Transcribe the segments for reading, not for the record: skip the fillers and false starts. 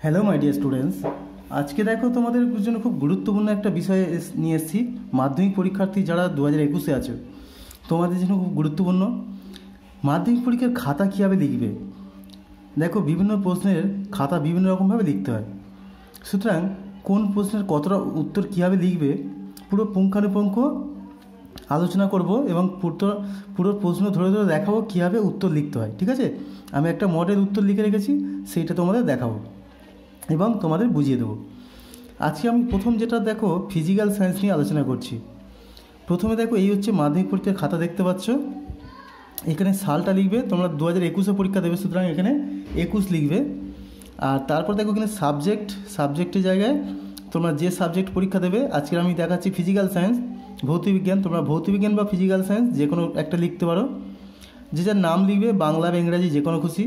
Hello my dear students, আজকে দেখো তোমাদের জন্য খুব গুরুত্বপূর্ণ একটা বিষয় নিয়ে এসেছি। মাধ্যমিক পরীক্ষার্থী যারা 2021-এ আছো, তোমাদের জন্য খুব গুরুত্বপূর্ণ মাধ্যমিক পরীক্ষার খাতা কীভাবে লিখবে। দেখো, বিভিন্ন প্রশ্নের খাতা বিভিন্ন রকমভাবে লিখতে হয়। সুতরাং কোন প্রশ্নের কতটা উত্তর কীভাবে লিখবে পুরো পুঙ্খানুপুঙ্খ আলোচনা করব এবং পুরো প্রশ্ন ধরে ধরে দেখাবো কীভাবে উত্তর লিখতে হয়। ঠিক আছে, আমি একটা মডেল উত্তর লিখে রেখেছি, সেইটা তোমাদের দেখাবো এবং তোমাদের বুঝিয়ে দেবো। আজকে আমি প্রথম যেটা দেখো ফিজিক্যাল সায়েন্স নিয়ে আলোচনা করছি। প্রথমে দেখো, এই হচ্ছে মাধ্যমিক পরীক্ষার খাতা, দেখতে পাচ্ছ। এখানে সালটা লিখবে, তোমরা 2021-এ পরীক্ষা দেবে, সুতরাং এখানে 21 লিখবে। আর তারপর দেখো এখানে সাবজেক্টের জায়গায় তোমরা যে সাবজেক্ট পরীক্ষা দেবে, আজকে আমি দেখাচ্ছি ফিজিক্যাল সায়েন্স, ভৌতবিজ্ঞান। তোমরা ভৌতবিজ্ঞান বা ফিজিক্যাল সায়েন্স যে কোনো একটা লিখতে পারো, যে যার নাম লিখবে, বাংলা বা ইংরাজি যে কোনো খুশি।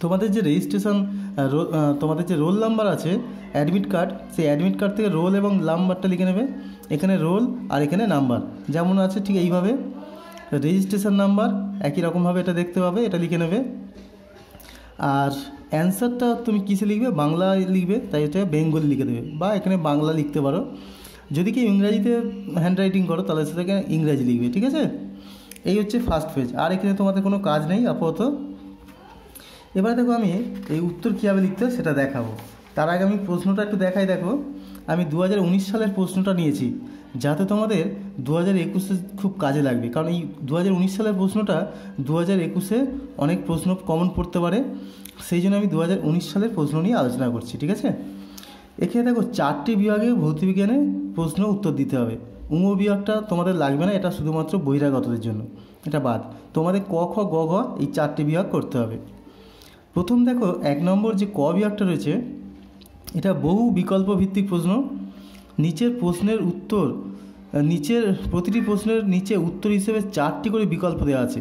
তোমাদের যে রেজিস্ট্রেশন, তোমাদের যে রোল নাম্বার আছে, অ্যাডমিট কার্ড, সেই অ্যাডমিট কার্ড থেকে রোল এবং নাম্বারটা লিখে নেবে। এখানে রোল আর এখানে নাম্বার যেমন আছে ঠিক এইভাবে রেজিস্ট্রেশন নাম্বার একই রকমভাবে এটা দেখতে পাবে, এটা লিখে নেবে। আর অ্যান্সারটা তুমি কিসে লিখবে, বাংলায় লিখবে, তাই এটা বেঙ্গলি লিখে দেবে, বা এখানে বাংলা লিখতে পারো। যদি কেউ ইংরাজিতে হ্যান্ডরাইটিং করো তাহলে সেটাকে ইংরাজি লিখবে। ঠিক আছে, এই হচ্ছে ফার্স্ট পেজ। আর এখানে তোমাদের কোনো কাজ নেই আপাতত। এবার দেখো, আমি এই উত্তর কীভাবে লিখতে হয় সেটা দেখাবো। তার আগে আমি প্রশ্নটা একটু দেখাই। দেখো, আমি 2019 সালের প্রশ্নটা নিয়েছি, যাতে তোমাদের 2021-এ খুব কাজে লাগবে। কারণ এই 2019 সালের প্রশ্নটা 2021-এ অনেক প্রশ্ন কমন পড়তে পারে, সেই জন্য আমি 2019 সালের প্রশ্ন নিয়ে আলোচনা করছি। ঠিক আছে, এখানে দেখো 4টি বিভাগে ভৌতবিজ্ঞানে প্রশ্ন উত্তর দিতে হবে। বিভাগটা তোমাদের লাগবে না, এটা শুধুমাত্র বহিরাগতদের জন্য, এটা বাদ। তোমাদের ক, খ, গ, ঘ এই 4টি বিভাগ করতে হবে। প্রথম দেখো, 1 নম্বর যে ক বিভাগটা রয়েছে, এটা বহু বিকল্প ভিত্তিক প্রশ্ন। নিচের প্রশ্নের উত্তর, নিচের প্রতিটি প্রশ্নের নিচে উত্তর হিসেবে 4টি করে বিকল্প দেওয়া আছে,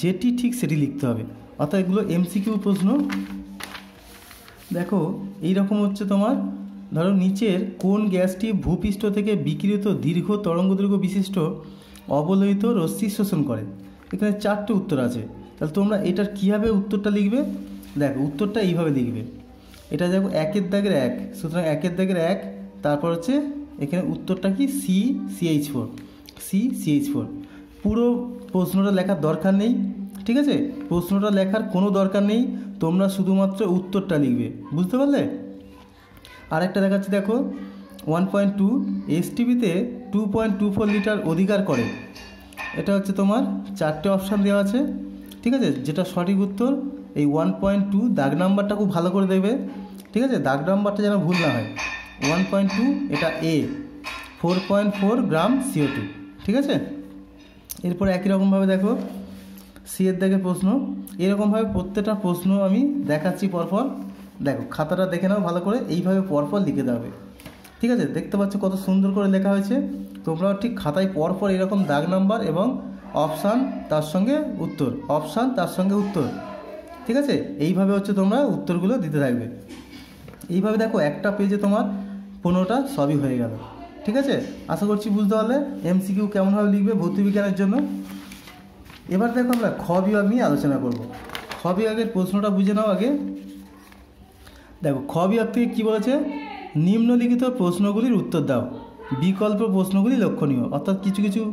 যেটি ঠিক সেটি লিখতে হবে। অর্থাৎ এগুলো এমসিকিউ প্রশ্ন। দেখো, এই রকম হচ্ছে তোমার, ধরো নিচের কোন গ্যাসটি ভূপৃষ্ঠ থেকে বিকিরিত দীর্ঘ তরঙ্গদৈর্ঘ্য বিশিষ্ট অবলোহিত রশ্মি শোষণ করে। এখানে 4টি উত্তর আছে, তাহলে তোমরা এটার কীভাবে উত্তরটা লিখবে। দেখো, উত্তরটা এইভাবে লিখবে। এটা দেখো 1-এর দাগের 1, সুতরাং 1-এর দাগের 1, তারপর হচ্ছে এখানে উত্তরটা কি CH4। পুরো প্রশ্নটা লেখার দরকার নেই। ঠিক আছে, প্রশ্নটা লেখার কোনো দরকার নেই, তোমরা শুধুমাত্র উত্তরটা লিখবে। বুঝতে পারলে? আরেকটা দেখাচ্ছি, দেখো 1.2 এসটিভিতে 2.24 লিটার অধিকার করে। এটা হচ্ছে তোমার 4টে অপশান দেওয়া আছে। ঠিক আছে, যেটা সঠিক উত্তর এই 1.2, দাগ নাম্বারটা খুব ভালো করে দেবে। ঠিক আছে, দাগ নাম্বারটা যেন ভুল না হয়। 1.2 এটা এ, 4.4 গ্রাম CO2। ঠিক আছে, এরপর একই রকমভাবে দেখো সি-এর দাগের প্রশ্ন। এরকমভাবে প্রত্যেকটা প্রশ্ন আমি দেখাচ্ছি পরপর। দেখো, খাতাটা দেখে নাও ভালো করে, এইভাবে পরপর লিখে দেবে। ঠিক আছে, দেখতে পাচ্ছ কত সুন্দর করে লেখা হয়েছে। তোমরা ঠিক খাতায় পরপর এরকম দাগ নাম্বার এবং অপশান তার সঙ্গে উত্তর, অপশান তার সঙ্গে উত্তর। ঠিক আছে, এইভাবে হচ্ছে তোমরা উত্তরগুলো দিতে থাকবে। এইভাবে দেখো একটা পেজে তোমার 15টা সবই হয়ে গেল। ঠিক আছে, আশা করছি বুঝতে পারলে এমসিকিউ কেমনভাবে লিখবে ভৌতবিজ্ঞানের জন্য। এবার দেখো, আমরা খ বিভাগ নিয়ে আলোচনা করব। খ বিভাগের প্রশ্নটা বুঝে নাও আগে। দেখো, খ বিভাগ থেকে কী বলেছে, নিম্নলিখিত প্রশ্নগুলির উত্তর দাও, বিকল্প প্রশ্নগুলি লক্ষণীয়। অর্থাৎ কিছু কিছু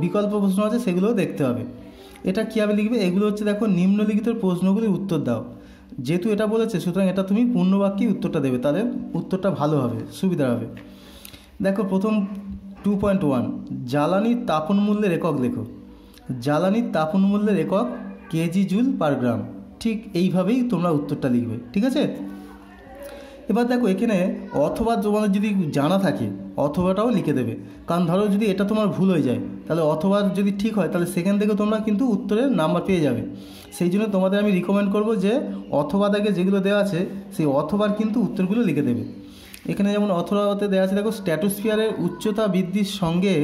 বিকল্প প্রশ্ন আছে, সেগুলোও দেখতে হবে। এটা কীভাবে লিখবে, এগুলো হচ্ছে দেখো নিম্নলিখিত প্রশ্নগুলির উত্তর দাও। যেহেতু এটা বলেছে, সুতরাং এটা তুমি পূর্ণবাক্যে উত্তরটা দেবে, তাহলে উত্তরটা ভালো হবে, সুবিধা হবে। দেখো, প্রথম 2.1 জ্বালানির তাপন মূল্যের একক লেখো। জ্বালানির তাপন মূল্যের একক কেজি জুল পার গ্রাম। ঠিক এইভাবেই তোমরা উত্তরটা লিখবে। ঠিক আছে, এবার দেখো এখানে অথবা তোমাদের যদি জানা থাকে অথবাটাও লিখে দেবে। কারণ ধরো যদি এটা তোমার ভুল হয়ে যায়, তাহলে অথবা যদি ঠিক হয়, তাহলে সেখান থেকে তোমরা কিন্তু উত্তরের নাম্বার পেয়ে যাবে। সেই জন্য তোমাদের আমি রিকমেন্ড করব যে অথবা দাগে যেগুলো দেওয়া আছে, সেই অথবার কিন্তু উত্তরগুলো লিখে দেবে। এখানে যেমন অথবাতে দেওয়া আছে, দেখো স্ট্র্যাটোস্ফিয়ারের উচ্চতা বৃদ্ধির সঙ্গে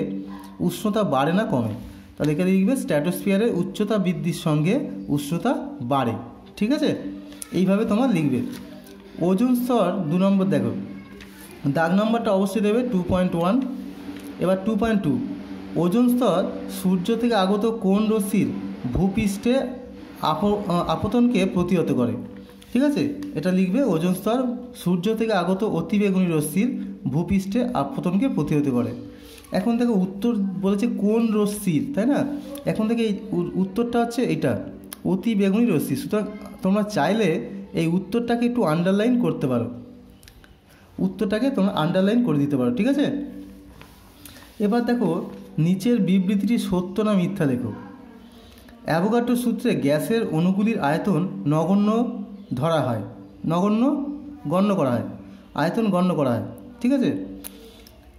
উষ্ণতা বাড়ে না কমে। তাহলে এখানে লিখবে স্ট্র্যাটোস্ফিয়ারের উচ্চতা বৃদ্ধির সঙ্গে উষ্ণতা বাড়ে। ঠিক আছে, এইভাবে তোমার লিখবে। ওজোন স্তর 2 নম্বর, দেখো দাগ নম্বরটা অবশ্যই দেবে 2.1। এবার 2.2 ওজোন স্তর সূর্য থেকে আগত কোন রশ্মির ভূপৃষ্ঠে আপতনকে প্রতিহত করে। ঠিক আছে, এটা লিখবে ওজোন স্তর সূর্য থেকে আগত অতিবেগুনি রশ্মির ভূপৃষ্ঠে আপতনকে প্রতিহত করে। এখন দেখো উত্তর বলেছে কোন রশ্মির, তাই না? এখন থেকে এই উত্তরটা হচ্ছে এটা, অতিবেগুনি রশ্মি। সুতরাং তোমরা চাইলে এই উত্তরটাকে একটু আন্ডারলাইন করতে পারো, উত্তরটাকে তোমরা আন্ডারলাইন করে দিতে পারো, ঠিক আছে। এবার দেখো নিচের বিবৃতিটি সত্য না মিথ্যা লেখো। অ্যাভোগাড্রো সূত্রে গ্যাসের অণুগুলির আয়তন নগণ্য ধরা হয়, নগণ্য গণ্য করা হয়, আয়তন গণ্য করা হয়, ঠিক আছে।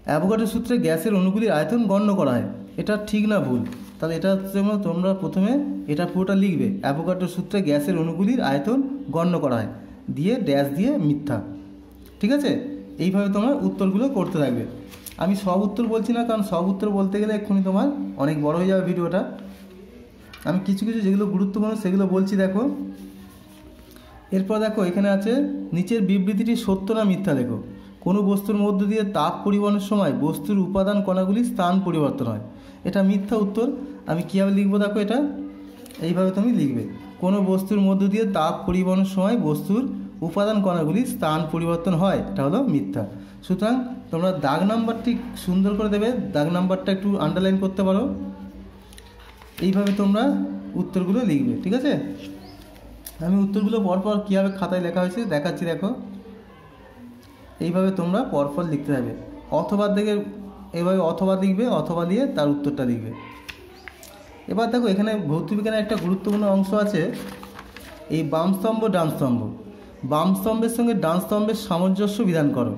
অ্যাভোগাড্রো সূত্রে গ্যাসের অণুগুলির আয়তন গণ্য করা হয়, এটা ঠিক না ভুল? তাহলে এটা তোমরা প্রথমে এটা পুরোটা লিখবে, অ্যাভোগাড্রো সূত্রে গ্যাসের অণুগুলির আয়তন গণ্য করা হয়, দিয়ে ড্যাশ দিয়ে মিথ্যা, ঠিক আছে। এইভাবে তোমার উত্তরগুলো করতে থাকবে। আমি সব উত্তর বলছি না, কারণ সব উত্তর বলতে গেলে এক্ষুনি তোমার অনেক বড় হয়ে যাবে ভিডিওটা। আমি কিছু কিছু যেগুলো গুরুত্বপূর্ণ সেগুলো বলছি। দেখো এরপর দেখো এখানে আছে নিচের বিবৃতিটি সত্য না মিথ্যা লেখো। কোনো বস্তুর মধ্য দিয়ে তাপ পরিবহনের সময় বস্তুর উপাদান কণাগুলির স্থান পরিবর্তন হয়, এটা মিথ্যা উত্তর। আমি কীভাবে লিখবো দেখো, এটা এইভাবে তুমি লিখবে, কোনো বস্তুর মধ্য দিয়ে তাপ পরিবহনের সময় বস্তুর উপাদান কণাগুলির স্থান পরিবর্তন হয়, এটা হলো মিথ্যা। সুতরাং তোমরা দাগ নাম্বারটি সুন্দর করে দেবে, দাগ নাম্বারটা একটু আন্ডারলাইন করতে পারো, এইভাবে তোমরা উত্তরগুলো লিখবে, ঠিক আছে। আমি উত্তরগুলো পরপর কীভাবে খাতায় লেখা হয়েছে দেখাচ্ছি। দেখো এইভাবে তোমরা পরপর লিখতে হবে, অথবা দেখে এভাবে অথবা লিখবে, অথবা দিয়ে তার উত্তরটা লিখবে। এবার দেখো এখানে ভৌতবিজ্ঞানের একটা গুরুত্বপূর্ণ অংশ আছে, এই বাম স্তম্ভ ডান স্তম্ভ। বাম স্তম্ভের সঙ্গে ডান স্তম্ভের সামঞ্জস্য বিধান করো।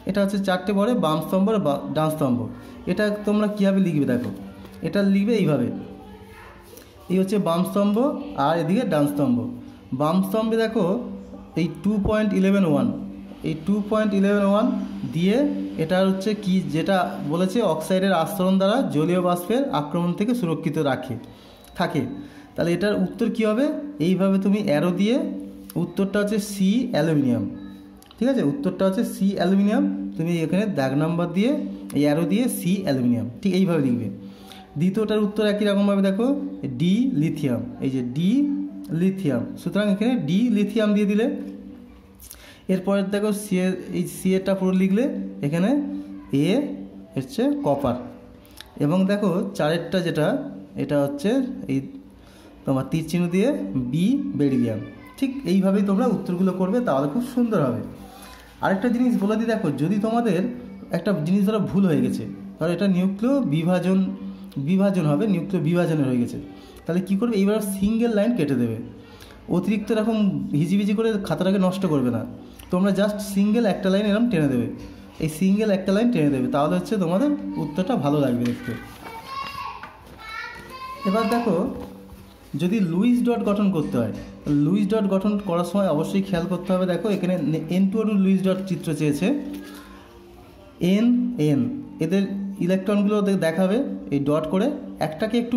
এটা হচ্ছে 4টে পরে বাম স্তম্ভ আর ডান স্তম্ভ। এটা তোমরা কীভাবে লিখবে দেখো, এটা লিখবে এইভাবে, এই হচ্ছে বাম স্তম্ভ আর এদিকে ডান স্তম্ভ। বাম স্তম্ভে দেখো এই 2.11.1, এই 2.11.1 দিয়ে এটা হচ্ছে কি, যেটা বলেছে অক্সাইডের আস্তরণ দ্বারা জলীয় বাষ্পের আক্রমণ থেকে সুরক্ষিত থাকে। তাহলে এটার উত্তর কী হবে, এইভাবে তুমি অ্যারো দিয়ে, উত্তরটা হচ্ছে সি অ্যালুমিনিয়াম, ঠিক আছে। উত্তরটা হচ্ছে সি অ্যালুমিনিয়াম, তুমি এখানে দাগ নাম্বার দিয়ে এই অ্যারো দিয়ে সি অ্যালুমিনিয়াম, ঠিক এইভাবে লিখবে। দ্বিতীয়টার উত্তর একই রকমভাবে দেখো, ডি লিথিয়াম, এই যে ডি লিথিয়াম, সুতরাং এখানে ডি লিথিয়াম দিয়ে দিলে। এরপরে দেখো এই সিএটা পুরো লিখলে, এখানে এ হচ্ছে কপার, এবং দেখো চারেরটা যেটা, এটা হচ্ছে এই তোমার তীর চিহ্ন দিয়ে বি বেরিলিয়াম। ঠিক এইভাবেই তোমরা উত্তরগুলো করবে, তাহলে খুব সুন্দর হবে। আরেকটা জিনিস বলে দিই, দেখো যদি তোমাদের একটা জিনিস ধরো ভুল হয়ে গেছে, ধরো এটা নিউক্লিয় বিভাজন হবে, নিউক্লিয় বিভাজনের হয়ে গেছে, তাহলে কী করবে, এইবার সিঙ্গেল লাইন কেটে দেবে। অতিরিক্ত এরকম হিজিবিজি করে খাতাটাকে নষ্ট করবে না, তোমরা জাস্ট সিঙ্গেল একটা লাইন এরকম টেনে দেবে, এই সিঙ্গেল একটা লাইন টেনে দেবে, তাহলে হচ্ছে তোমাদের উত্তরটা ভালো লাগবে দেখতে। এবার দেখো যদি লুইস ডট গঠন করতে হয়, লুইস ডট গঠন করার সময় অবশ্যই খেয়াল করতে হবে। দেখো এখানে N2 লুইস ডট চিত্র চেয়েছে, N এদের ইলেকট্রনগুলো দেখাবে এই ডট করে, একটাকে একটু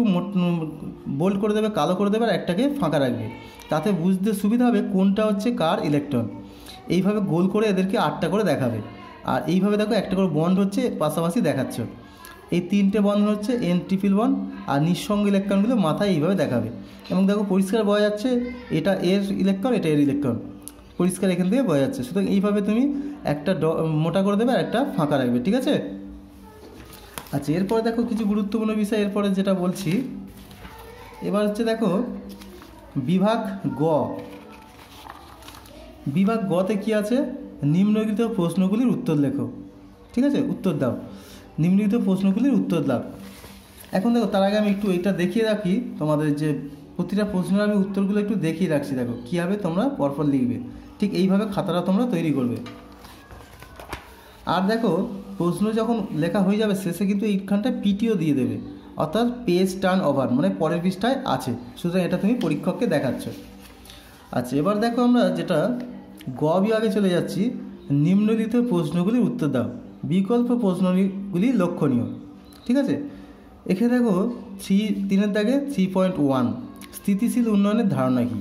বোল্ড করে দেবে, কালো করে দেবে, আর একটাকে ফাঁকা রাখবে, তাতে বুঝতে সুবিধা হবে কোনটা হচ্ছে কার ইলেকট্রন। এইভাবে গোল করে এদেরকে 8টা করে দেখাবে, আর এইভাবে দেখো একটা করে বন্ড হচ্ছে পাশাপাশি দেখাচ্ছ, এই 3টে বন্ড হচ্ছে N ট্রিপল বন্ড, আর নিঃসঙ্গ ইলেকট্রনগুলো মাথায় এইভাবে দেখাবে, এবং দেখো পরিষ্কার বোঝা যাচ্ছে এটা এর ইলেকট্রন, এটা এর ইলেকট্রন, পরিষ্কার এখান থেকে বোঝা যাচ্ছে। সুতরাং এইভাবে তুমি একটা মোটা করে দেবে আর একটা ফাঁকা রাখবে, ঠিক আছে। আচ্ছা এরপরে দেখো কিছু গুরুত্বপূর্ণ বিষয় এরপরে যেটা বলছি, এবার হচ্ছে দেখো বিভাগ গ। বিভাগ গতে কি আছে, নিম্নলিখিত প্রশ্নগুলির উত্তর লেখো, ঠিক আছে, উত্তর দাও, নিম্নলিখিত প্রশ্নগুলির উত্তর দাও। এখন দেখো তার আগে আমি একটু এটা দেখিয়ে রাখি, তোমাদের যে প্রতিটা প্রশ্নের আমি উত্তরগুলো একটু দেখিয়ে রাখছি, দেখো কীভাবে তোমরা পরপর লিখবে, ঠিক এইভাবে খাতাটা তোমরা তৈরি করবে। আর দেখো প্রশ্ন যখন লেখা হয়ে যাবে শেষে কিন্তু এইখানটায় পিটিও দিয়ে দেবে, অর্থাৎ পেজ টার্ন ওভার, মানে পরের পৃষ্ঠায় আছে, সুতরাং এটা তুমি পরীক্ষককে দেখাচ্ছ। আচ্ছা এবার দেখো আমরা যেটা গ বিভাগে চলে যাচ্ছি, নিম্নলিখিত প্রশ্নগুলির উত্তর দাও, বিকল্প প্রশ্নগুলি লক্ষণীয়, ঠিক আছে। এখানে দেখো 3 দাগে 3.1 স্থিতিশীল উন্নয়নের ধারণা কী,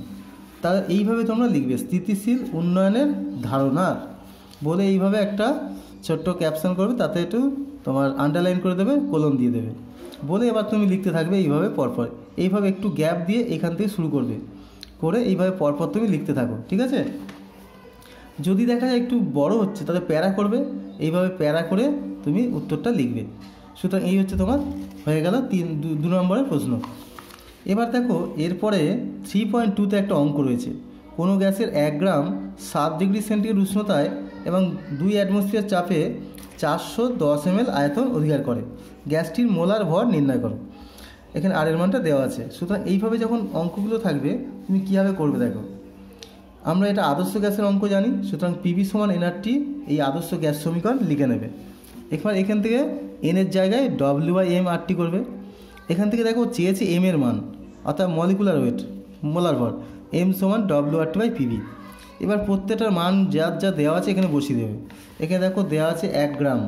তা এইভাবে তোমরা লিখবে, স্থিতিশীল উন্নয়নের ধারণা বলে এইভাবে একটা ছোট্ট ক্যাপশন করবে, তাতে একটু তোমার আন্ডারলাইন করে দেবে, কলম দিয়ে দেবে, বলে এবার তুমি লিখতে থাকবে এইভাবে পরপর, এইভাবে একটু গ্যাপ দিয়ে এখান থেকে শুরু করবে, করে এইভাবে পরপর তুমি লিখতে থাকো, ঠিক আছে। যদি দেখা যায় একটু বড় হচ্ছে তাহলে প্যারা করবে, এইভাবে প্যারা করে তুমি উত্তরটা লিখবে। সুতরাং এই হচ্ছে তোমার হয়ে গেল 2 নম্বরের প্রশ্ন। এবার দেখো এরপরে 3.2তে একটা অঙ্ক রয়েছে। কোনো গ্যাসের 1 গ্রাম 7 ডিগ্রি সেন্টিগ্রেড উষ্ণতায় এবং 2 অ্যাটমসফিয়ার চাপে 410 ml আয়তন অধিকার করে, গ্যাসটির মোলার ভর নির্ণয় করো। এখানে আর এর মানটা দেওয়া আছে। সুতরাং এইভাবে যখন অঙ্কগুলো থাকবে তুমি কীভাবে করবে দেখো, আমরা এটা আদর্শ গ্যাসের অঙ্ক জানি, সুতরাং পিভি সমান এনআরটি এই আদর্শ গ্যাস সমীকরণ লিখে নেবে। এখান থেকে এনের জায়গায় ডব্লিউ/এম আরটি করবে। এখান থেকে দেখো চেয়েছে এম এর মান অর্থাৎ মলিকুলার ওয়েট মোলার ভর, এম সমান ডব্লিউ/পিভি। এবার প্রত্যেকটার মান যা দেওয়া আছে এখানে বসিয়ে দেবে। এখানে দেখো দেওয়া আছে 1 গ্রাম,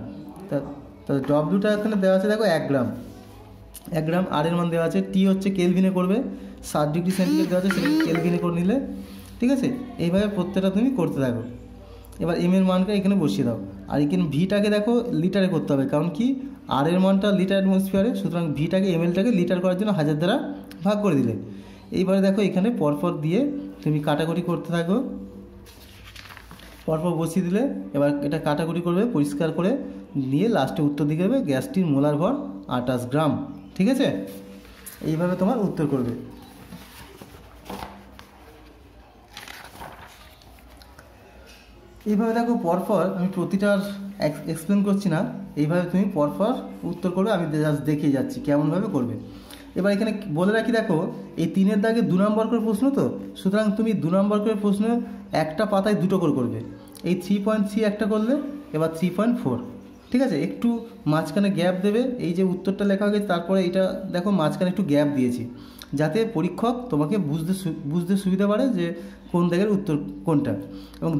তাহলে ডব্লিউটা এখানে দেওয়া আছে দেখো 1 গ্রাম, 1 গ্রাম। আর এর মান দেওয়া আছে, টি হচ্ছে কেলভিনে করবে, 7 ডিগ্রি সেন্টিগ্রেড দেওয়া আছে সেটাকে কেলভিনে করে নিলে, ঠিক আছে। এইভাবে প্রত্যেকটা তুমি করতে থাকো। এবার এম এর মানটা এখানে বসিয়ে দাও। আর এখানে ভিটাকে দেখো লিটারে করতে হবে, কারণ কি আর এর মানটা লিটার অ্যাটমসফিয়ারে, সুতরাং ভিটাকে এমএলটাকে লিটার করার জন্য 1000 দ্বারা ভাগ করে দিলে। এইবারে দেখো এখানে পরপর দিয়ে তুমি কাটাকুটি করতে থাকো, পরপর বসিয়ে দিলে। এবার এটা কাটাকুটি করবে পরিষ্কার করে নিয়ে লাস্টে উত্তর দিকে দেবে গ্যাসটির মোলার ভর 28 গ্রাম, ঠিক আছে। এইভাবে তোমার উত্তর করবে। এইভাবে দেখো পরপর, আমি প্রতিটার এক্সপ্লেন করছি না, এইভাবে তুমি পরপর উত্তর করবে, আমি জাস্ট দেখিয়ে যাচ্ছি কেমনভাবে করবে। এবার এখানে বলে রাখি দেখো এই 3-এর দাগে 2 নম্বর করে প্রশ্ন, তো সুতরাং তুমি 2 নম্বর করে প্রশ্ন একটা পাতায় 2টো করে করবে। এই 3.3 একটা করলে, এবার 3.4, ঠিক আছে। একটু মাঝখানে গ্যাপ দেবে, এই যে উত্তরটা লেখা হয়ে গেছে তারপরে এইটা দেখো মাঝখানে একটু গ্যাপ দিয়েছি, যাতে পরীক্ষক তোমাকে বুঝতে সুবিধা পারে যে কোন দাগের উত্তর কোনটা। এবং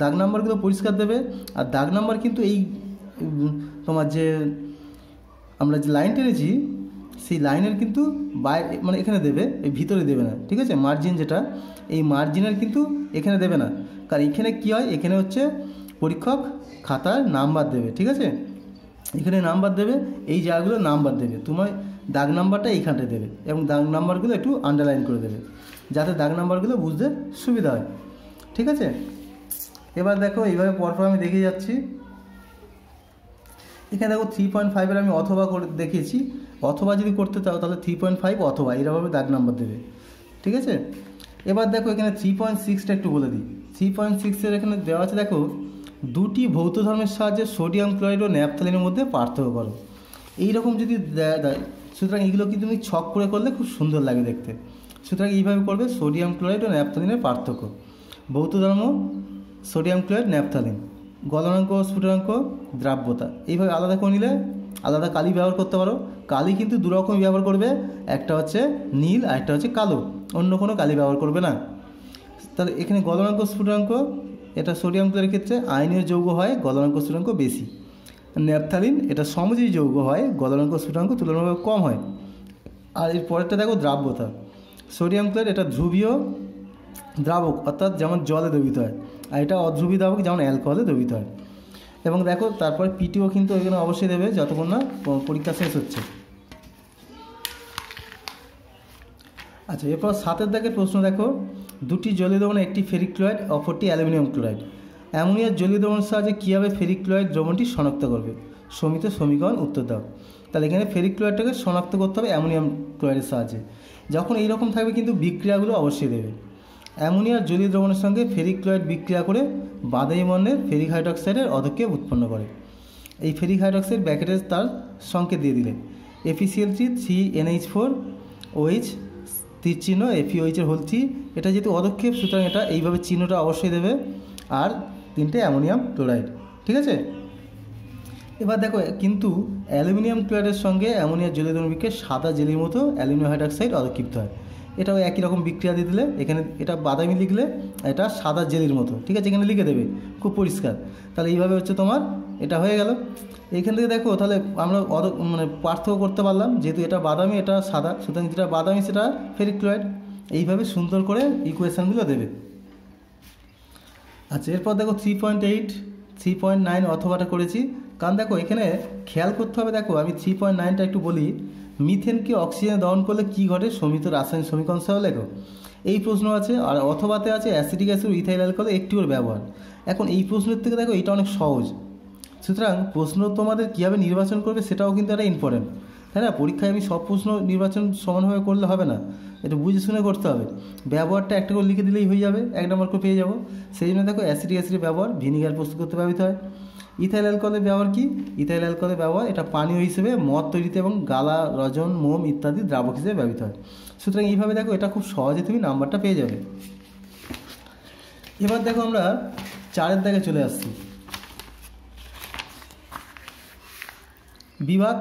দাগ নাম্বারগুলো পরিষ্কার দেবে। আর দাগ নাম্বার কিন্তু এই তোমার যে আমরা যে লাইন টেনেছি সেই লাইনের কিন্তু মানে এখানে দেবে, এই ভিতরে দেবে না, ঠিক আছে। মার্জিন যেটা, এই মার্জিনের কিন্তু এখানে দেবে না, কারণ এখানে কী হয়, এখানে হচ্ছে পরীক্ষক খাতার নাম্বার দেবে, ঠিক আছে। এখানে নাম্বার দেবে, এই জায়গাগুলো নাম্বার দেবে, তোমার দাগ নাম্বারটা এইখানটায় দেবে এবং দাগ নাম্বারগুলো একটু আন্ডারলাইন করে দেবে, যাতে দাগ নাম্বারগুলো বুঝতে সুবিধা হয়, ঠিক আছে। এবার দেখো এইভাবে পরপর আমি দেখিয়ে যাচ্ছি। এখানে দেখো 3.5-এর আমি অথবা করে দেখিয়েছি, অথবা যদি করতে চাও তাহলে 3.5 অথবা এরকমভাবে দাগ নাম্বার দেবে, ঠিক আছে। এবার দেখো এখানে 3.6টা একটু বলে দিই। 3.6-এর এখানে দেওয়া আছে দেখো, 2টি ভৌত ধর্মের সাহায্যে সোডিয়াম ক্লোরাইড ও ন্যাপথালিনের মধ্যে পার্থক্য করো। এইরকম যদি দেয়, সুতরাং এইগুলো কি তুমি ছক করে করলে খুব সুন্দর লাগে দেখতে। সুতরাং এইভাবে করবে, সোডিয়াম ক্লোরাইড ও ন্যাপথালিনের পার্থক্য, ভৌত ধর্ম সোডিয়াম ক্লোরাইড ন্যাপথালিন, গলনাঙ্ক ও স্ফুটনাঙ্ক, দ্রাব্যতা, এইভাবে আলাদা করে নিলে আলাদা কালি ব্যবহার করতে পারো। কালি কিন্তু 2 রকম ব্যবহার করবে, একটা হচ্ছে নীল আর একটা হচ্ছে কালো, অন্য কোনো কালি ব্যবহার করবে না। তাহলে এখানে গলনাঙ্ক স্ফুটনাঙ্ক, এটা সোডিয়াম ক্লোরাইডের ক্ষেত্রে আয়নীয় যৌগ হয়, গলনাঙ্ক স্ফুটনাঙ্ক বেশি। ন্যাপথালিন এটা সমযোজী যৌগ হয়, গলনাঙ্ক স্ফুটনাঙ্ক তুলনামূলক কম হয়। আর এর পরেরটা দেখো দ্রাব্যতা, সোডিয়াম ক্লোরাইড এটা ধ্রুবীয় দ্রাবক, অর্থাৎ যেমন জলে দ্রবীত হয়, আর এটা অধ্রুবী দ্রাবক যেমন অ্যালকোহলে দ্রবীত হয়। এবং দেখো তারপরে পিটিও কিন্তু এখানে অবশ্যই দেবে যতক্ষণ না পরীক্ষা শেষ হচ্ছে। আচ্ছা, এরপর 7-এর দাগের প্রশ্ন দেখো, 2টি জলীয় দ্রবণ, একটি ফেরিক ক্লোরাইড অপরটি অ্যালুমিনিয়াম ক্লোরাইড। অ্যামোনিয়ার জলীয় দ্রবণের সাহায্যে কীভাবে ফেরিক ক্লোরাইড দ্রবণটি শনাক্ত করবে, সমিত সমীকরণ উত্তর দাও। তাহলে এখানে ফেরিক ক্লোরাইডটাকে শনাক্ত করতে হবে অ্যামোনিয়াম ক্লোরাইডের সাহায্যে। যখন এইরকম থাকবে কিন্তু বিক্রিয়াগুলো অবশ্যই দেবে। অ্যামোনিয়ার জলীয় দ্রবণের সঙ্গে ফেরিক ক্লোরাইড বিক্রিয়া করে বাদামি বর্ণের ফেরিক হাইড্রক্সাইডের অধক্ষেপ উৎপন্ন করে। এই ফেরিক হাইড্রক্সাইড ব্র্যাকেটে তার সংকেত দিয়ে দিলে FeCl3 3NH4 OH তীর চিহ্ন FeOH-এর হোল 3, এটা যেহেতু অধক্ষেপ সুতরাং এটা এইভাবে চিহ্নটা অবশ্যই দেবে। আর 3টে অ্যামোনিয়াম ক্লোরাইড, ঠিক আছে। এবার দেখো কিন্তু অ্যালুমিনিয়াম ক্লোরাইডের সঙ্গে অ্যামোনিয়ার জলীয় দ্রবণ বিক্রিয়া সাদা জেলির মতো অ্যালুমিনিয়াম হাইড্রক্সাইড অধক্ষিপ্ত হয়। এটাও একই রকম বিক্রিয়া দিয়ে দিলে, এখানে এটা বাদামি লিখলে এটা সাদা জেলির মতো, ঠিক আছে, এখানে লিখে দেবে খুব পরিষ্কার। তাহলে এইভাবে হচ্ছে তোমার এটা হয়ে গেল। এইখান থেকে দেখো তাহলে আমরা মানে পার্থক্য করতে পারলাম, যেহেতু এটা বাদামি এটা সাদা, সুতরাং যেটা বাদামি সেটা ফেরিক ক্লোরাইড। এইভাবে সুন্দর করে ইকুয়েশানগুলো দেবে। আচ্ছা, এরপর দেখো 3.8 3.9 অথবাটা করেছি, কারণ দেখো এখানে খেয়াল করতে হবে। দেখো আমি 3.9টা একটু বলি, মিথেনকে অক্সিজেনে দহন করলে কী ঘটে, সমিত রাসায়নিক সমীকরণ সহ লেখো। এই প্রশ্ন আছে। আর অথবাতে আছে অ্যাসিটিক অ্যাসিড ও ইথাইল অ্যালকোহলের একটিও ব্যবহার। এখন এই প্রশ্নের থেকে দেখো এটা অনেক সহজ, সুতরাং প্রশ্ন তোমাদের কীভাবে নির্বাচন করবে সেটাও কিন্তু একটা ইম্পর্টেন্ট, তাই না? পরীক্ষায় আমি সব প্রশ্ন নির্বাচন সমানভাবে করলে হবে না, এটা বুঝে শুনে করতে হবে। ব্যবহারটা একটা করে লিখে দিলেই হয়ে যাবে, 1 নম্বর করে পেয়ে যাবো। সেই জন্য দেখো অ্যাসিটিক অ্যাসিডের ব্যবহার ভিনিগার প্রস্তুত করতে ব্যবহৃত হয়। ইথাইল অ্যালকোহলের ব্যবহার কি? ইথাইল অ্যালকোহলের ব্যবহার এটা পানীয় হিসেবে, মদ তৈরিতে এবং গালা, রজন, মোম ইত্যাদি দ্রাবক হিসেবে ব্যবহৃত হয়। সুতরাং এইভাবে দেখো এটা খুব সহজে তুমি নাম্বারটা পেয়ে যাবে। এবার দেখো আমরা 4 দাগে চলে আসছি। বিভাগ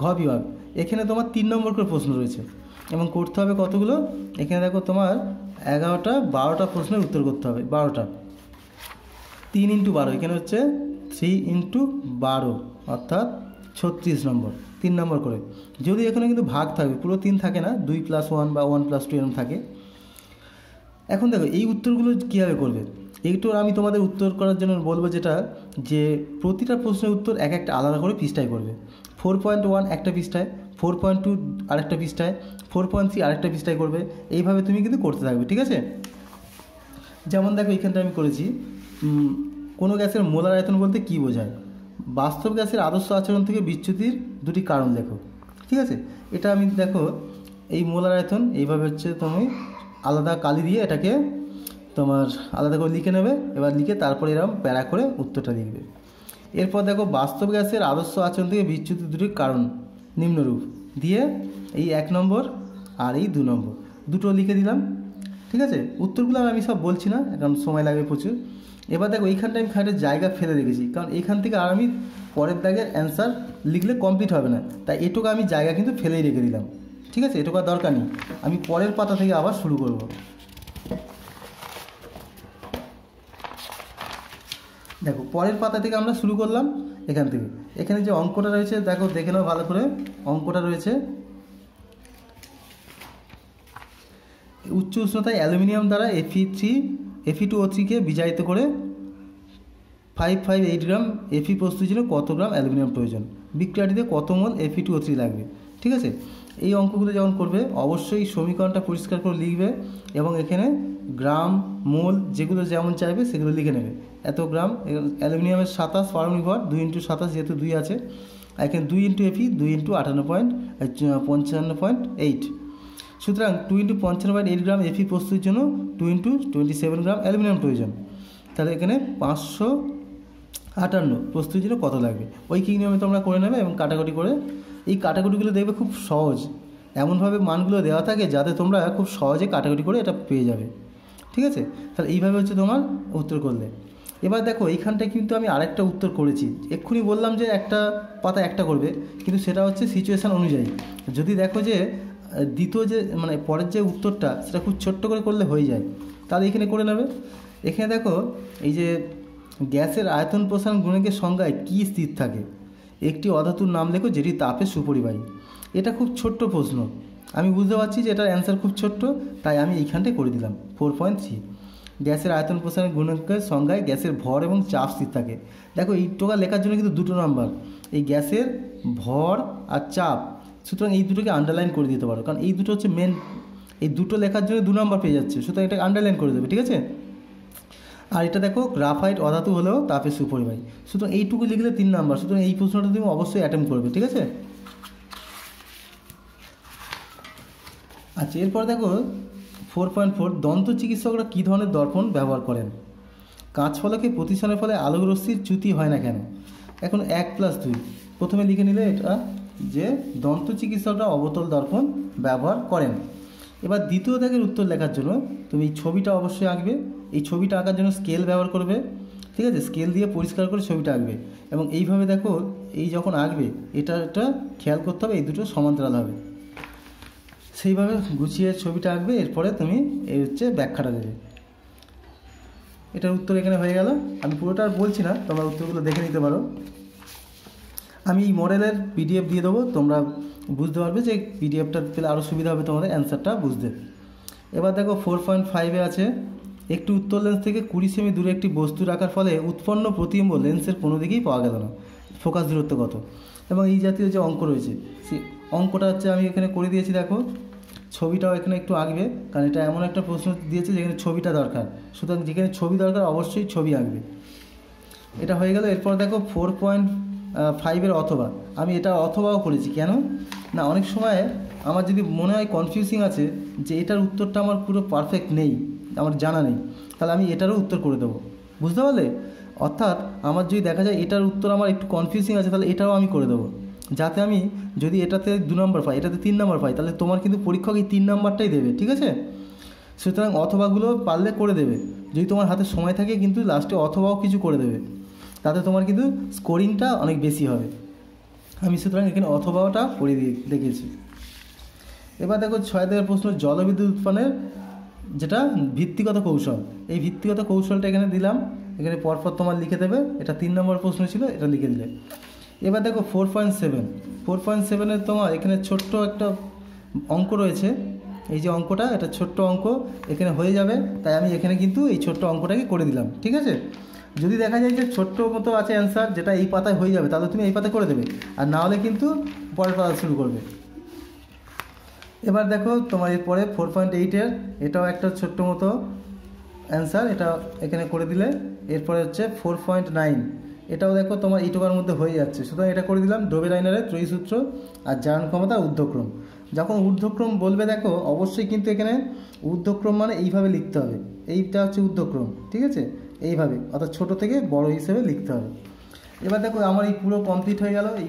ঘ বিভাগ, এখানে তোমার 3 নম্বর করে প্রশ্ন রয়েছে এবং করতে হবে কতগুলো? এখানে দেখো তোমার 12টা প্রশ্নের উত্তর করতে হবে। 12টা, 3 × 12, এখানে হচ্ছে 3 × 12 অর্থাৎ 36 নম্বর, 3 নম্বর করে। যদি এখানে কিন্তু ভাগ থাকবে, পুরো 3 থাকে না, 2 + 1 বা 1 + 2 এরকম থাকে। এখন দেখো এই উত্তরগুলো কীভাবে করবে, একটু আমি তোমাদের উত্তর করার জন্য বলবো যেটা, যে প্রতিটা প্রশ্নের উত্তর একটা আলাদা করে পৃষ্ঠায় করবে। 4.1 একটা পৃষ্ঠায়, 4.2 আরেকটা পৃষ্ঠায়, 4.3 আরেকটা পৃষ্ঠায় করবে। এইভাবে তুমি কিন্তু করতে থাকবে, ঠিক আছে? যেমন দেখো এখানটা আমি করেছি, কোনো গ্যাসের মোলার আয়তন বলতে কী বোঝায়? বাস্তব গ্যাসের আদর্শ আচরণ থেকে বিচ্যুতির 2টি কারণ লেখো, ঠিক আছে? এটা আমি দেখো এই মোলার আয়তন এইভাবে হচ্ছে তুমি আলাদা কালি দিয়ে এটাকে তোমার আলাদা করে লিখে নেবে। এবার লিখে তারপরে এরকম প্যারা করে উত্তরটা লিখবে। এরপর দেখো বাস্তব গ্যাসের আদর্শ আচরণ থেকে বিচ্যুতির 2টি কারণ নিম্নরূপ দিয়ে এই 1 নম্বর আর এই 2 নম্বর দুটো লিখে দিলাম, ঠিক আছে? উত্তরগুলো আমি সব বলছি না, কারণ সময় লাগবে প্রচুর। এবার দেখো এইখানটা আমি খাটের জায়গা ফেলে রেখেছি, কারণ এইখান থেকে আর আমি পরের দাগের অ্যান্সার লিখলে কমপ্লিট হবে না, তাই এটুকু আমি জায়গা কিন্তু ফেলেই রেখে দিলাম, ঠিক আছে? এটুকু আর দরকার নেই, আমি পরের পাতা থেকে আবার শুরু করব। দেখো পরের পাতা থেকে আমরা শুরু করলাম এখান থেকে। এখানে যে অঙ্কটা রয়েছে দেখো, দেখে নাও ভালো করে। অঙ্কটা রয়েছে উচ্চ উষ্ণতায় অ্যালুমিনিয়াম দ্বারা Fe2O3কে বিজারিত করে 558 গ্রাম Fe প্রস্তুতির জন্য কত গ্রাম অ্যালুমিনিয়াম প্রয়োজন? বিক্রিয়াটিতে কত মোল Fe2O3 লাগবে? ঠিক আছে, এই অঙ্কগুলো যখন করবে অবশ্যই সমীকরণটা পরিষ্কার করে লিখবে এবং এখানে গ্রাম, মোল যেগুলো যেমন চাইবে সেগুলো লিখে নেবে। এত গ্রাম অ্যালুমিনিয়ামের 27 পারমাণবিক ভর, 2 × 27 যেহেতু 2 আছে, আর এখানে 2 × Fe 2 × 55.8। সুতরাং 2 × 55.8 গ্রাম Fe প্রস্তুতির জন্য 2 × 27 গ্রাম অ্যালুমিনিয়াম প্রয়োজন। তাহলে এখানে 558 প্রস্তুতির জন্য কত লাগবে? ঐকিক নিয়মে তোমরা করে নেবে এবং কাটাকুটি করে, এই কাটাকুটিগুলো দেখবে খুব সহজ, এমনভাবে মানগুলো দেওয়া থাকে যাতে তোমরা খুব সহজে কাটাকুটি করে এটা পেয়ে যাবে, ঠিক আছে? তাহলে এইভাবে হচ্ছে তোমার উত্তর করলে। এবার দেখো এইখানটায় কিন্তু আমি আরেকটা উত্তর করেছি, এক্ষুনি বললাম যে একটা পাতা একটা করবে, কিন্তু সেটা হচ্ছে সিচুয়েশান অনুযায়ী। যদি দেখো যে দ্বিতীয় যে মানে পরের যে উত্তরটা সেটা খুব ছোট্ট করে করলে হয়ে যায়, তাহলে এখানে করে নেবে। এখানে দেখো এই যে গ্যাসের আয়তন প্রসারণ গুণকের সংজ্ঞায় কী স্থির থাকে? একটি অধাতুর নাম লেখো যেটি তাপে সুপরিবাহী। এটা খুব ছোট্ট প্রশ্ন, আমি বুঝতে পারছি যে এটার অ্যান্সার খুব ছোট্ট, তাই আমি এইখানটায় করে দিলাম 4.3। গ্যাসের আয়তন প্রসারণ গুণকের সংজ্ঞায় গ্যাসের ভর এবং চাপ স্থির থাকে। দেখো এই টোকা লেখার জন্য কিন্তু 2টো নাম্বার, এই গ্যাসের ভর আর চাপ, সুতরাং এই দুটোকে আন্ডারলাইন করে দিতে পারো, কারণ এই দুটো হচ্ছে মেন। এই দুটো লেখার জন্য 2 নম্বর পেয়ে যাচ্ছে, সুতরাং এটাকে আন্ডারলাইন করে দেবে, ঠিক আছে? আর এটা দেখো গ্রাফাইট অধাতু হলেও তাপে সুপরিবাহী, সুতরাং এইটুকু লিখলে 3 নম্বর। সুতরাং এই প্রশ্নটা তুমি অবশ্যই অ্যাটেম্প করবে, ঠিক আছে? আচ্ছা, এরপর দেখো 4.4 দন্ত চিকিৎসকরা কী ধরনের দর্পণ ব্যবহার করেন? কাঁচ ফলকে প্রতিসরণের ফলে আলোক রশ্মির চ্যুতি হয় না কেন? এখন 1 + 2 প্রথমে লিখে নিলে এটা যে দন্ত চিকিৎসকরা অবতল দর্পণ ব্যবহার করেন। এবার দ্বিতীয় দাগের উত্তর লেখার জন্য তুমি এই ছবিটা অবশ্যই আঁকবে। এই ছবিটা আঁকার জন্য স্কেল ব্যবহার করবে, ঠিক আছে? স্কেল দিয়ে পরিষ্কার করে ছবিটা আঁকবে এবং এইভাবে দেখো এই যখন আঁকবে এটা খেয়াল করতে হবে এই দুটো সমান্তরাল হবে, সেইভাবে গুছিয়ে ছবিটা আঁকবে। এরপরে তুমি এই হচ্ছে ব্যাখ্যাটা দেবে। এটার উত্তর এখানে হয়ে গেল। আমি পুরোটা আর বলছি না, তোমরা উত্তরগুলো দেখে নিতে পারো। আমি এই মডেলের PDF দিয়ে দেবো, তোমরা বুঝতে পারবে যে PDFটা পেলে আরও সুবিধা হবে তোমাদের অ্যান্সারটা বুঝতে। এবার দেখো 4.5-এ আছে একটি উত্তর লেন্স থেকে 20 সেমি দূরে একটি বস্তু রাখার ফলে উৎপন্ন প্রতিবিম্ব লেন্সের কোনো দিকেই পাওয়া গেল না, ফোকাস দূরত্ব কত? এবং এই জাতীয় যে অঙ্ক রয়েছে সেই অঙ্কটা হচ্ছে আমি এখানে করে দিয়েছি। দেখো ছবিটাও এখানে একটু আঁকবে, কারণ এটা এমন একটা প্রশ্ন দিয়েছে যেখানে ছবিটা দরকার, সুতরাং যেখানে ছবি দরকার অবশ্যই ছবি আঁকবে। এটা হয়ে গেল। এরপর দেখো 4.5 অথবা, আমি এটা অথবাও করেছি কেন না, অনেক সময় আমার যদি মনে হয় কনফিউজিং আছে যে এটার উত্তরটা আমার পুরো পারফেক্ট নেই, আমার জানা নেই, তাহলে আমি এটারও উত্তর করে দেবো, বুঝতে পারলে? অর্থাৎ আমার যদি দেখা যায় এটার উত্তর আমার একটু কনফিউজিং আছে, তাহলে এটাও আমি করে দেবো, যাতে আমি যদি এটাতে 2 নম্বর পাই, এটাতে 3 নম্বর পাই, তাহলে তোমার কিন্তু পরীক্ষক এই 3 নম্বরটাই দেবে, ঠিক আছে? সুতরাং অথবাগুলো পারলে করে দেবে, যদি তোমার হাতে সময় থাকে, কিন্তু লাস্টে অথবাও কিছু করে দেবে, তাতে তোমার কিন্তু স্কোরিংটা অনেক বেশি হবে। আমি সুতরাং এখানে অথবাটা পড়ে দিয়ে দেখেছি। এবার দেখো 6 দাগের প্রশ্ন, জলবিদ্যুৎ উৎপাদনের যেটা ভিত্তিগত কৌশল, এই ভিত্তিগত কৌশলটা এখানে দিলাম, এখানে পরপর তোমার লিখে দেবে। এটা 3 নম্বর প্রশ্ন ছিল, এটা লিখে দিলে। এবার দেখো 4.7 তোমার এখানে ছোট্ট একটা অঙ্ক রয়েছে, এই যে অঙ্কটা, এটা ছোট্ট অঙ্ক এখানে হয়ে যাবে, তাই আমি এখানে কিন্তু এই ছোট্ট অঙ্কটাকে করে দিলাম, ঠিক আছে? যদি দেখা যায় যে ছোট্ট মতো আছে অ্যান্সার, যেটা এই পাতায় হয়ে যাবে, তাহলে তুমি এই পাতায় করে দেবে, আর না হলে কিন্তু পরের পাতা শুরু করবে। এবার দেখো তোমার এরপরে 4.8 এটাও একটা ছোট্ট মতো অ্যান্সার, এটা এখানে করে দিলে। এরপরে হচ্ছে 4.9, এটাও দেখো তোমার ইটোকার মধ্যে হয়ে যাচ্ছে, সুতরাং এটা করে দিলাম। ডোবেরাইনারের ত্রয়ী সূত্র আর জারণ ক্ষমতা ঊর্ধ্বক্রম। যখন ঊর্ধ্বক্রম বলবে দেখো অবশ্যই কিন্তু এখানে ঊর্ধ্বক্রম মানে এইভাবে লিখতে হবে, এইটা হচ্ছে ঊর্ধ্বক্রম, ঠিক আছে? এইভাবে, অর্থাৎ ছোটো থেকে বড় হিসেবে লিখতে হবে। এবার দেখো আমার এই পুরো কমপ্লিট হয়ে গেল, এই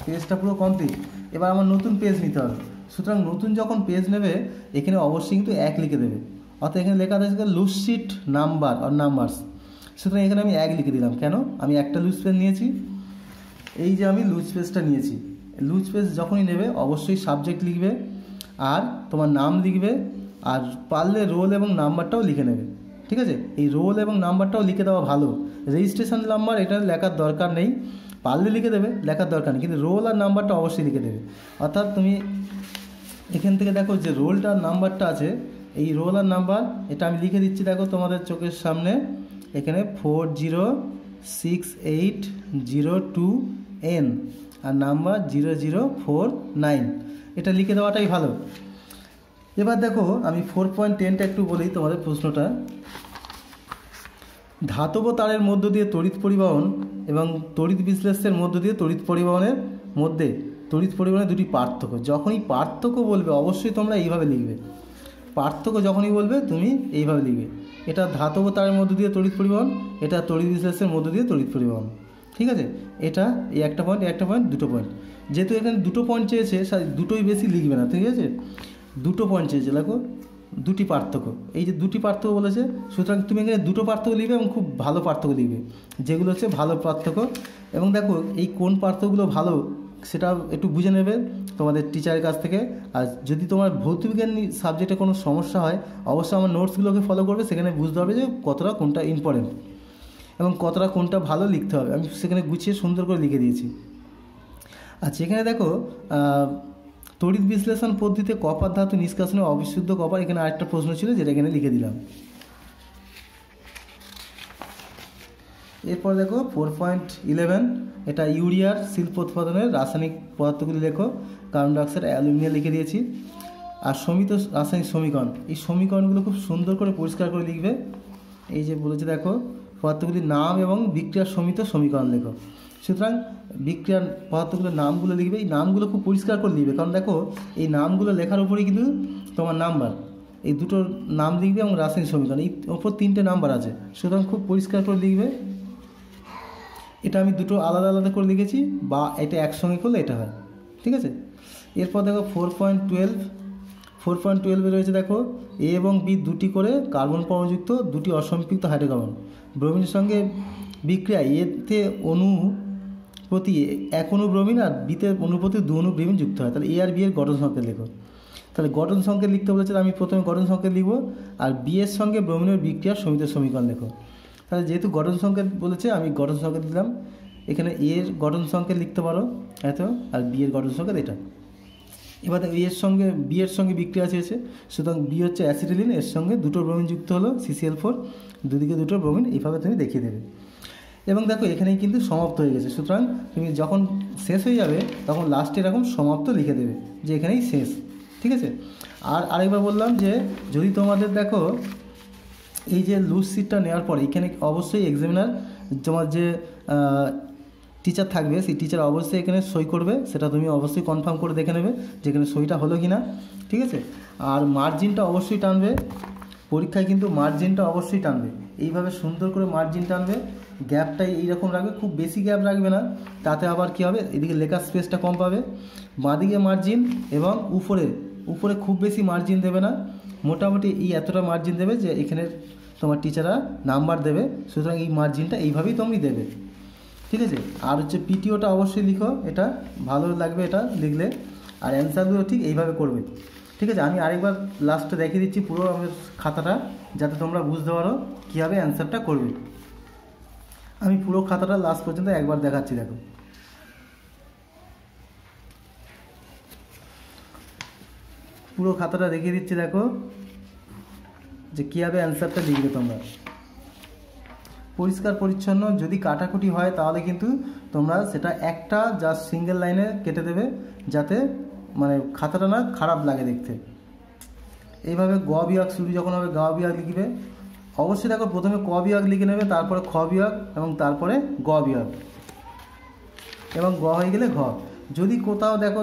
পেজটা পুরো কমপ্লিট। এবার আমার নতুন পেজ নিতে হবে, সুতরাং নতুন যখন পেজ নেবে এখানে অবশ্যই কিন্তু 1 লিখে দেবে, অর্থাৎ এখানে লেখা আছে লুজ শিট নাম্বার আর নাম্বারস, সুতরাং এখানে আমি 1 লিখে দিলাম। কেন? আমি একটা লুজ পেজ নিয়েছি, এই যে আমি লুজ পেজটা নিয়েছি। লুজ পেজ যখনই নেবে অবশ্যই সাবজেক্ট লিখবে আর তোমার নাম লিখবে, আর পারলে রোল এবং নাম্বারটাও লিখে নেবে, ঠিক আছে? এই রোল এবং নাম্বারটাও লিখে দেওয়া ভালো। রেজিস্ট্রেশন নাম্বার এটা লেখার দরকার নেই, পারলে লিখে দেবে, লেখার দরকার নেই, কিন্তু রোল আর নাম্বারটা অবশ্যই লিখে দেবে। অর্থাৎ তুমি এখান থেকে দেখো যে রোলটার নাম্বারটা আছে, এই রোল আর নাম্বার এটা আমি লিখে দিচ্ছি, দেখো তোমাদের চোখের সামনে, এখানে 4068002N আর নাম্বার 0049, এটা লিখে দেওয়াটাই ভালো। এবার দেখো আমি 4.10টা একটু বলি তোমাদের প্রশ্নটা। ধাতব তারের মধ্য দিয়ে তড়িৎ পরিবহন এবং তড়িৎ বিশ্লেষণের মধ্য দিয়ে তড়িৎ পরিবহনের মধ্যে তড়িৎ পরিবহনের দুটি পার্থক্য। যখনই পার্থক্য বলবে অবশ্যই তোমরা এইভাবে লিখবে, পার্থক্য যখনই বলবে তুমি এইভাবে লিখবে। এটা ধাতব তারের মধ্য দিয়ে তড়িৎ পরিবহন, এটা তড়িৎ বিশ্লেষণের মধ্য দিয়ে তড়িৎ পরিবহন, ঠিক আছে? এটা এই একটা পয়েন্ট, দুটো পয়েন্ট, যেহেতু এখানে দুটো পয়েন্ট চেয়েছে, দুটোই বেশি লিখবে না, ঠিক আছে? দুটো পয়েন্ট চেয়েছে, দেখো দুটি পার্থক্য, এই যে দুটি পার্থক্য বলেছে, সুতরাং তুমি এখানে দুটো পার্থক্য লিখবে এবং খুব ভালো পার্থক্য লিখবে, যেগুলো হচ্ছে ভালো পার্থক্য। এবং দেখো এই কোন পার্থক্যগুলো ভালো সেটা একটু বুঝে নেবে তোমাদের টিচারের কাছ থেকে। আর যদি তোমার ভৌতবিজ্ঞান সাবজেক্টে কোনো সমস্যা হয় অবশ্যই আমার নোটসগুলোকে ফলো করবে, সেখানে বুঝতে হবে যে কতটা কোনটা ইম্পর্টেন্ট এবং কতটা কোনটা ভালো লিখতে হবে, আমি সেখানে গুছিয়ে সুন্দর করে লিখে দিয়েছি। আচ্ছা, এখানে দেখো তড়িৎ বিশ্লেষণ পদ্ধতিতে কপার ধাতু নিষ্কাশনে অবিশুদ্ধ কপার, এখানে আরেকটা প্রশ্ন ছিল যেটা এখানে লিখে দিলাম। এরপর দেখো 4.11, এটা ইউরিয়ার শিল্প উৎপাদনের রাসায়নিক পদার্থগুলি লেখো, কার্বন ডাইঅক্সাইড, অ্যালুমিনিয়াম লিখে দিয়েছি। আর সমিত রাসায়নিক সমীকরণ, এই সমীকরণগুলো খুব সুন্দর করে পরিষ্কার করে লিখবে। এই যে বলেছে দেখো পদার্থগুলির নাম এবং বিক্রিয়ার সমিত সমীকরণ লেখো, সুতরাং বিক্রিয়ার পদার্থগুলোর নামগুলো লিখবে, এই নামগুলো খুব পরিষ্কার করে লিখবে, কারণ দেখো এই নামগুলো লেখার উপরেই কিন্তু তোমার নাম্বার, এই দুটোর নাম লিখবে এবং রাসায়নিক সমীকরণ, এই ওপর 3টে নাম্বার আছে, সুতরাং খুব পরিষ্কার করে লিখবে। এটা আমি দুটো আলাদা আলাদা করে লিখেছি, বা এটা একসঙ্গে করলে এটা হয়, ঠিক আছে? এরপর দেখো 4.12 রয়েছে দেখো এ এবং বি দুটি করে কার্বন পরমাণুযুক্ত দুটি অসম্পৃক্ত হাইড্রোকার্বন ব্রোমিনের সঙ্গে বিক্রিয়া, এতে অণু প্রতি 1 অণু ব্রোমিন আর বিতে অণু প্রতি 2 অণু ব্রোমিন যুক্ত হয়। তাহলে এ আর বি এর গঠন সংকেত লেখো। তাহলে গঠন সংকেত লিখতে বলেছে, আমি প্রথমে গঠন সংকেত লিখব, আর বি এর সঙ্গে ব্রোমিনের বিক্রিয়ার সমিত সমীকরণ লেখো। তাহলে যেহেতু গঠন সংকেত বলেছে আমি গঠন সংকেত দিলাম, এখানে এ এর গঠন সংকেত লিখতে পারো এত, আর বি এর গঠন সংকেত এটা। এবার এর সঙ্গে বি এর সঙ্গে বিক্রিয়া চেয়েছে, সুতরাং বি হচ্ছে অ্যাসিটিলিন, এর সঙ্গে দুটো ব্রোমিন যুক্ত হলো CCl4, দুদিকে দুটো ব্রোমিন, এইভাবে তুমি দেখিয়ে দেবে। এবং দেখো এখানেই কিন্তু সমাপ্ত হয়ে গেছে, সুতরাং তুমি যখন শেষ হয়ে যাবে তখন লাস্টে এরকম সমাপ্ত লিখে দেবে যে এখানেই শেষ। ঠিক আছে। আর আরেকবার বললাম যে যদি তোমাদের দেখো এই যে লুজ সিটটা নেওয়ার পর এখানে অবশ্যই এক্সামিনার তোমার যে টিচার থাকবে সেই টিচার অবশ্যই এখানে সই করবে, সেটা তুমি অবশ্যই কনফার্ম করে দেখে নেবে যে এখানে সইটা হলো কি না, ঠিক আছে। আর মার্জিনটা অবশ্যই টানবে, পরীক্ষায় কিন্তু মার্জিনটা অবশ্যই টানবে, এইভাবে সুন্দর করে মার্জিন টানবে, গ্যাপটা এইরকম রাখবে, খুব বেশি গ্যাপ রাখবে না, তাতে আবার কী হবে এদিকে লেখার স্পেসটা কম পাবে। বাঁদিকে মার্জিন এবং উপরে খুব বেশি মার্জিন দেবে না, মোটামুটি এই এতটা মার্জিন দেবে যে এখানে তোমার টিচাররা নাম্বার দেবে, সুতরাং এই মার্জিনটা এইভাবেই তুমি দেবে, ঠিক আছে। আর হচ্ছে পিটিওটা অবশ্যই লিখো, এটা ভালো লাগবে এটা লিখলে, আর অ্যান্সারগুলো ঠিক এইভাবে করবে, ঠিক আছে। আমি আরেকবার লাস্টে দেখিয়ে দিচ্ছি পুরো আমার খাতাটা, যাতে তোমরা বুঝতে পারো কীভাবে অ্যান্সারটা করবে। আমি পুরো খাতাটা লাস্ট পর্যন্ত একবার দেখাচ্ছি, দেখো। পুরো খাতাটা দেখিয়ে দিচ্ছি, দেখো যে কীভাবে অ্যান্সারটা লিখবে তোমরা। পরিষ্কার পরিচ্ছন্ন, যদি কাটাকুটি হয় তাহলে কিন্তু তোমরা সেটা একটা জাস্ট সিঙ্গেল লাইনে কেটে দেবে, যাতে মানে খাতাটা না খারাপ লাগে দেখতে। এইভাবে গ বিভাগ শুরু যখন হবে গ বিভাগ লিখবে, অবশ্যই দেখো প্রথমে ক বিভাগ লিখে নেবে, তারপরে খ বিভাগ এবং তারপরে গ বিভাগ, এবং গ হয়ে গেলে ঘ। যদি কোথাও দেখো